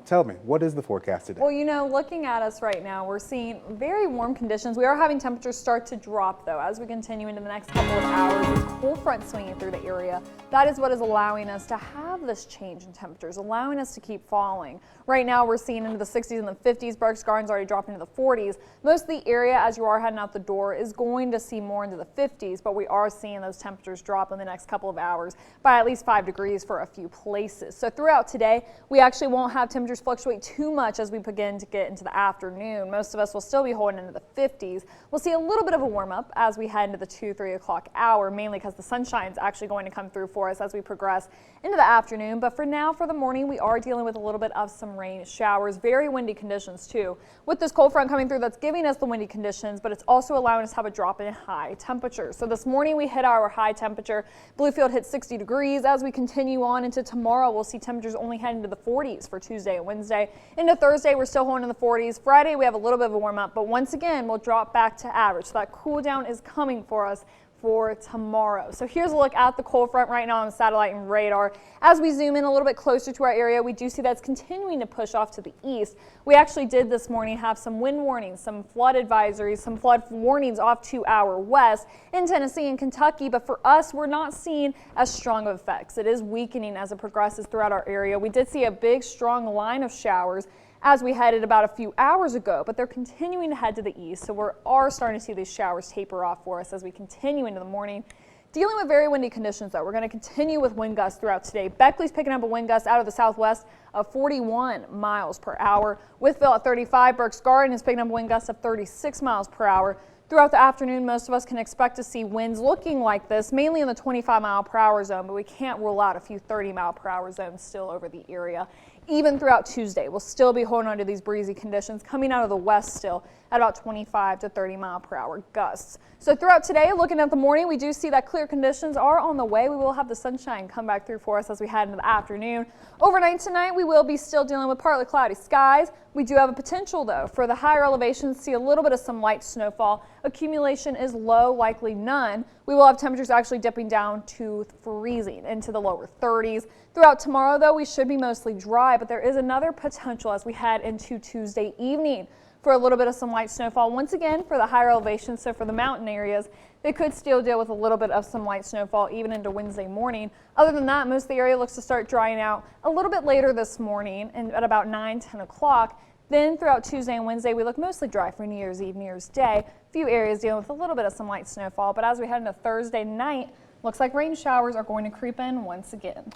tell me, what is the forecast today? Well, looking at us right now, we're seeing very warm conditions. We are having temperatures start to drop, though, as we continue into the next couple of hours. This cold front swinging through the area, that is what is allowing us to have this change in temperatures, allowing us to keep falling. Right now, we're seeing into the 60s and the 50s. Berks Gardens already dropping into the 40s. Most of the area, as you are heading out the door, is going to see more into the 50s, but we are seeing those temperatures drop in the next couple of hours by at least 5 degrees for a few places. So throughout today, we actually won't have temperatures fluctuate too much as we begin to get into the afternoon. Most of us will still be holding into the 50s. We'll see a little bit of a warm up as we head into the 2-3 o'clock hour, mainly because the sunshine is actually going to come through for us as we progress into the afternoon. But for now, for the morning, we are dealing with a little bit of some rain showers, very windy conditions too. With this cold front coming through, that's giving us the windy conditions, but it's also allowing us to have a drop in high temperatures. So this morning we hit our high temperature. Bluefield hit 60 degrees. As we continue on into tomorrow, we'll see temperatures only heading to the 40s for Tuesday and Wednesday. Into Thursday, we're still holding in the 40s. Friday, we have a little bit of a warm up, but once again, we'll drop back to average. So that cool down is coming for us for tomorrow. So here's a look at the cold front right now on the satellite and radar. As we zoom in a little bit closer to our area, we do see that's continuing to push off to the east. We actually did this morning have some wind warnings, some flood advisories, some flood warnings off to our west in Tennessee and Kentucky, but for us, we're not seeing as strong of effects. It is weakening as it progresses throughout our area. We did see a big, strong line of showers as we headed about a few hours ago, but they're continuing to head to the east, so we are starting to see these showers taper off for us as we continue into the morning. Dealing with very windy conditions, though, we're going to continue with wind gusts throughout today. Beckley's picking up a wind gust out of the southwest of 41 miles per hour. Withville at 35. Berks Garden is picking up a wind gust of 36 miles per hour. Throughout the afternoon, most of us can expect to see winds looking like this, mainly in the 25-mile-per-hour zone, but we can't rule out a few 30-mile-per-hour zones still over the area. Even throughout Tuesday, we'll still be holding on to these breezy conditions coming out of the west still at about 25 to 30-mile-per-hour gusts. So throughout today, looking at the morning, we do see that clear conditions are on the way. We will have the sunshine come back through for us as we head into the afternoon. Overnight tonight, we will be still dealing with partly cloudy skies. We do have a potential, though, for the higher elevations to see a little bit of some light snowfall. Accumulation is low, likely none. We will have temperatures actually dipping down to freezing into the lower 30s. Throughout tomorrow, though, we should be mostly dry, but there is another potential as we head into Tuesday evening for a little bit of some light snowfall. Once again, for the higher elevations, so for the mountain areas, they could still deal with a little bit of some light snowfall even into Wednesday morning. Other than that, most of the area looks to start drying out a little bit later this morning and at about 9-10 o'clock. Then throughout Tuesday and Wednesday, we look mostly dry for New Year's Eve, New Year's Day. A few areas dealing with a little bit of some light snowfall, but as we head into Thursday night, looks like rain showers are going to creep in once again.